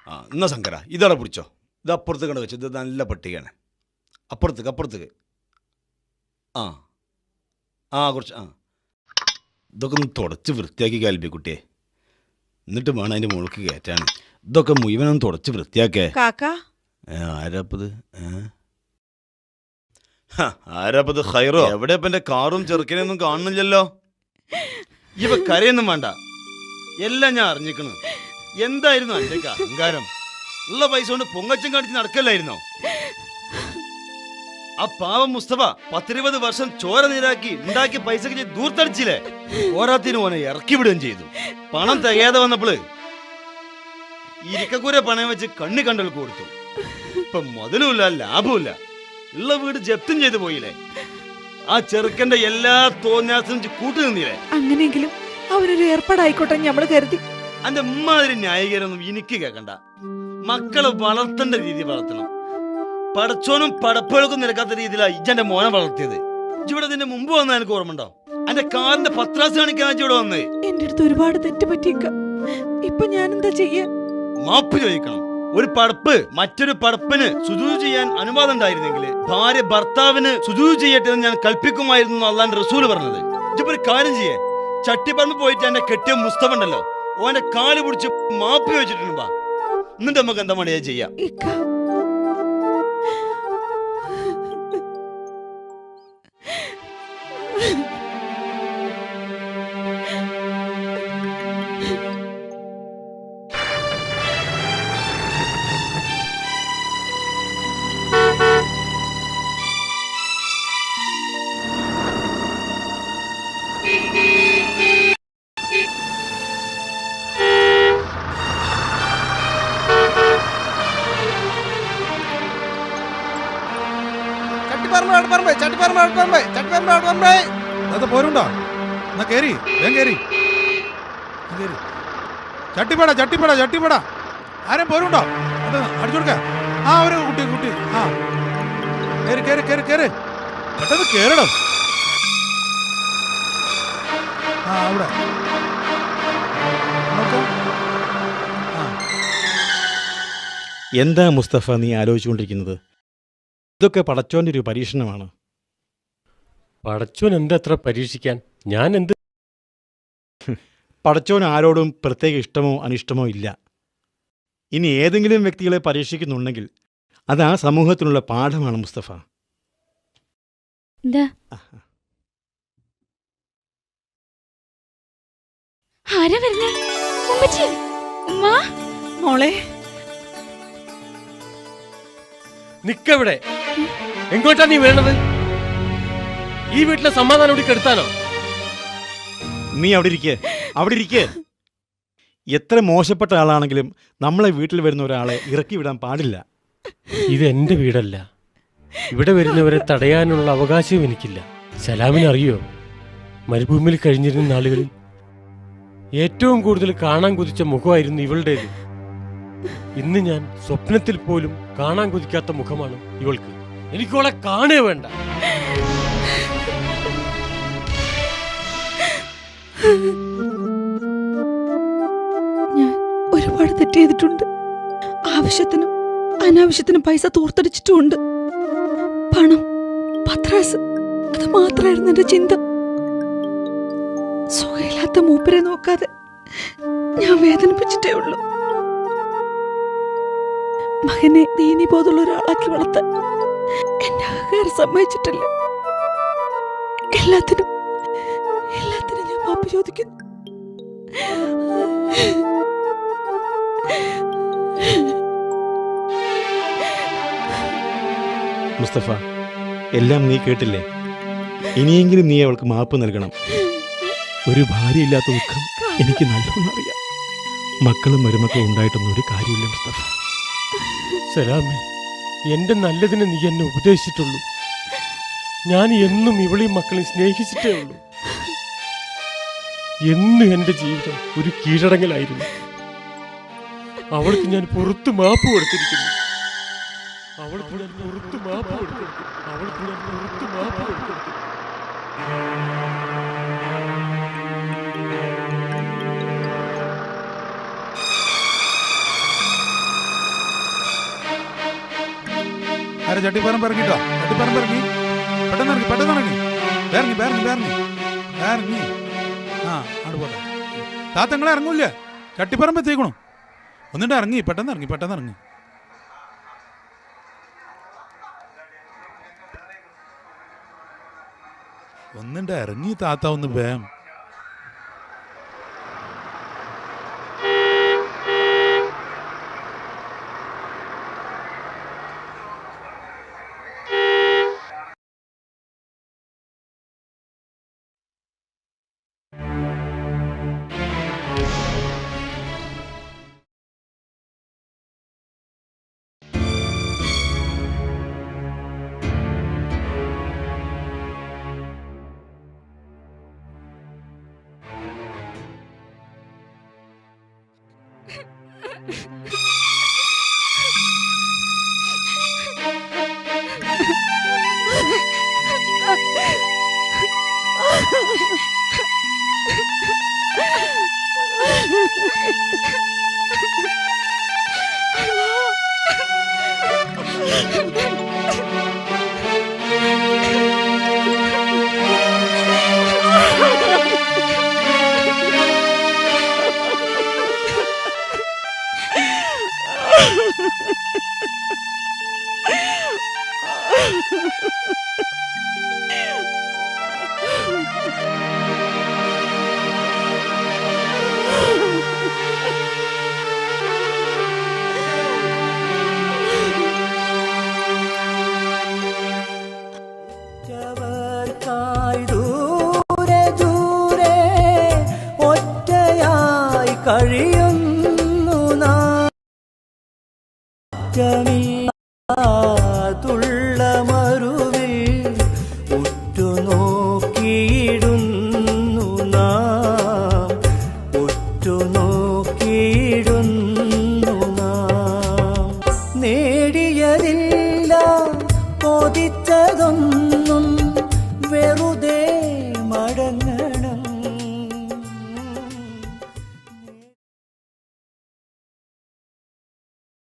ആ എന്നാ ശങ്കര ഇതവിടെ പിടിച്ചോ. ഇത് അപ്പുറത്ത് കണ്ട് വെച്ചോ. ഇത് നല്ല പട്ടികയാണ്. അപ്പുറത്തേക്ക്. ആ ആ കുറച്ച് ഇതൊക്കെ ഒന്ന് തുടച്ച് വൃത്തിയാക്കി കാൽബി കുട്ടിയെ. എന്നിട്ട് വേണം അതിൻ്റെ മുകൾക്ക് കയറ്റാൻ. ഇതൊക്കെ മുഴുവനൊന്ന് തുടച്ച് വൃത്തിയാക്കേ. ആരാപ്പത്? ആരാപ്പത്? ഖൈറോ? എവിടെ ഇപ്പം എൻ്റെ കാറും ചെറുക്കനെയൊന്നും കാണുന്നില്ലല്ലോ. ഇവ കരയൊന്നും വേണ്ട, എല്ലാം ഞാൻ അറിഞ്ഞിക്കണു. എന്തായിരുന്നു എൻ്റെ അഹങ്കാരം? ഉള്ള പൈസ കൊണ്ട് പൊങ്ങച്ചം കാണിച്ച് നടക്കല്ലായിരുന്നോ? ആ പാവം മുസ്തഫ 10-20 വർഷം ചോര നീരാക്കി ഉണ്ടാക്കിയ പൈസക്ക് ദൂർത്തടിച്ചില്ലേ. പോരാത്തിന് ഓനെ ഇറക്കി വിടുകയും ചെയ്തു. പണം തികയാതെ വന്നപ്പോള് ഇരിക്കൂര പണയം വെച്ച് കണ്ടൽ കൊടുത്തു. ഇപ്പൊ മുതലുമില്ല ലാഭമില്ല. ഉള്ള വീട് ജപ്തും ചെയ്തു പോയില്ലേ. ആ ചെറുക്കന്റെ എല്ലാ തോന്നിയാസം കൂട്ടു നിന്നില്ലേ. അങ്ങനെയെങ്കിലും അവനൊരു ഏർപ്പാടായിക്കോട്ടെ നമ്മൾ കരുതി. അന്റെ ഉമ്മാതിരി ന്യായീകരൊന്നും എനിക്ക് കേൾക്കണ്ട. മക്കളെ വളർത്തേണ്ട രീതി വളർത്തണം. പടച്ചോനും പടപ്പുകൾക്കും നിരക്കാത്ത രീതിയിലാണ് ഇജ്ജന്റെ മോനെ വളർത്തിയത്. ഇവിടെ ഇതിന്റെ മുമ്പ് വന്ന എനിക്ക് ഓർമ്മ ഉണ്ടോ? എന്റെ കാറിന്റെ പത്രാസ് കാണിക്കാൻ ഇവിടെ വന്നേ. എന്റെ അടുത്ത് ഒരുപാട് തെറ്റ് പറ്റിയേക്ക. ഇപ്പൊ ഞാൻ എന്താ ചെയ്യാ? മാപ്പ് ചോദിക്കണം. ഒരു പടപ്പ് മറ്റൊരു പടപ്പിന് സുജൂദ് ചെയ്യാൻ അനുവാദം ഉണ്ടായിരുന്നെങ്കിൽ ഭാര്യ ഭർത്താവിന് സുജൂദ് ചെയ്യട്ടെ എന്ന് ഞാൻ കൽപ്പിക്കുമായിരുന്നു അല്ലാണ്ട് റസൂല് പറഞ്ഞത്. ഇപ്പൊ ഒരു കാര്യം ചെയ്യേ, ചട്ടിപ്പറമ്പ് പോയിട്ട് എന്റെ കെട്ടിയ മുസ്തഫ ഉണ്ടല്ലോ, ഓന്റെ കാല് പിടിച്ച് മാപ്പ് ചോദിച്ചിട്ടുണ്ടാ. എന്നിട്ട് നമുക്ക് എന്താ മടിയാ ചെയ്യാം. പോരുണ്ടോ? എന്നാ കേറി, കേറി ചട്ടിപ്പട ആരും പോരുണ്ടോ? അത് അടിച്ചു കൊടുക്ക. ആ ഒരു കുട്ടി ആ കേറി പെട്ടെന്ന് കേറണം. ആ അവിടെ എന്താ മുസ്തഫ നീ ആലോചിച്ചുകൊണ്ടിരിക്കുന്നത്? ഇതൊക്കെ പടച്ചോന്റെ ഒരു പരീക്ഷണമാണ്. പടച്ചോൻ എന്താ അത്ര പരീക്ഷിക്കാൻ? ഞാൻ എന്ത്? പടച്ചോൻ ആരോടും പ്രത്യേക ഇഷ്ടമോ അനിഷ്ടമോ ഇല്ല. ഇനി ഏതെങ്കിലും വ്യക്തികളെ പരീക്ഷിക്കുന്നുണ്ടെങ്കിൽ അത് ആ സമൂഹത്തിനുള്ള പാഠമാണ് മുസ്തഫ. മോളെ നിക്കവിടെ. എങ്ങോട്ടാ നീ വേണത്? ഈ വീട്ടിലെ സമാധാനം ഇവിടെ കെടുത്താനോ? നീ അവിടെ ഇരിക്കേ. എത്ര മോശപ്പെട്ട ആളാണെങ്കിലും നമ്മളെ വീട്ടിൽ വരുന്ന ഒരാളെ ഇറക്കി വിടാൻ പാടില്ല. ഇത് എന്റെ വീടല്ല. ഇവിടെ വരുന്നവരെ തടയാനുള്ള അവകാശവും എനിക്കില്ല. സലാമിനറിയോ, മരുഭൂമിയിൽ കഴിഞ്ഞിരുന്ന നാളുകളിൽ ഏറ്റവും കൂടുതൽ കാണാൻ കൊതിച്ച മുഖമായിരുന്നു ഇവളുടേത്. ഇന്ന് ഞാൻ സ്വപ്നത്തിൽ പോലും കാണാൻ കൊതിക്കാത്ത മുഖമാണ് ഇവൾക്ക്. എനിക്കോളെ കാണേ വേണ്ട. ഞാൻ ഒരുപാട് തെറ്റ് ചെയ്തിട്ടുണ്ട്. ആവശ്യത്തിനും അനാവശ്യത്തിനും പൈസ തൂർത്തടിച്ചിട്ടുമുണ്ട്. പണം, പത്രാസ്, അത് മാത്രമായിരുന്നു എന്റെ ചിന്ത. സുഖമില്ലാത്ത മൂപ്പരെ നോക്കാതെ ഞാൻ വേദനിപ്പിച്ചിട്ടേ ഉള്ളൂ. മകനെ ദീനി ബോധമുള്ള ഒരാളാക്കി വളർത്താൻ എന്റെ അഹങ്കാരം സമ്മതിച്ചിട്ടില്ല. എല്ലാത്തിനും ഞാൻ മാപ്പ് ചോദിക്കുന്നു. മുസ്തഫ, എല്ലാം നീ കേട്ടില്ലേ? ഇനിയെങ്കിലും നീ അവൾക്ക് മാപ്പ് നൽകണം. ഒരു ഭാര്യയില്ലാത്ത ദുഃഖം എനിക്ക് നല്ലോണം അറിയാം. മക്കളും മരുമക്കളും ഉണ്ടായിട്ടൊന്നും ഒരു കാര്യമില്ല മുസ്തഫ. സലാമേ, എന്റെ നല്ലതിനെ നീ എന്നെ ഉപദേശിച്ചിട്ടുള്ളൂ. ഞാൻ എന്നും ഇവളെയും മക്കളെയും സ്നേഹിച്ചിട്ടേ ഉള്ളൂ. എന്നും എന്റെ ജീവിതം ഒരു കീഴടങ്ങലായിരുന്നു. അവൾക്ക് ഞാൻ പുറത്ത് മാപ്പ് കൊടുത്തിരിക്കുന്നു. ആരെ ചട്ടിപ്പറമ്പ് ഇറങ്ങിട്ടോ, ചട്ടിപ്പറമ്പ് ഇറങ്ങി, പെട്ടെന്ന് ഇറങ്ങി, പെട്ടെന്ന് ഇറങ്ങി, ഇറങ്ങി ഇറങ്ങി ഇറങ്ങി ഇറങ്ങി. ആ അവിടെ പോട്ടെ. താത്തങ്ങളെ ഇറങ്ങൂല്ലേ, ചട്ടിപ്പറമ്പ് എത്തിക്കണു. ഒന്നിട്ട് ഇറങ്ങി, പെട്ടെന്ന് ഇറങ്ങി, പെട്ടെന്ന് ഇറങ്ങി. ഒന്നിട്ട് ഇറങ്ങി താത്ത, ഒന്ന് വേം. ദൂരെ ദൂരെ ഒറ്റയായി കഴിയുന്നു നാ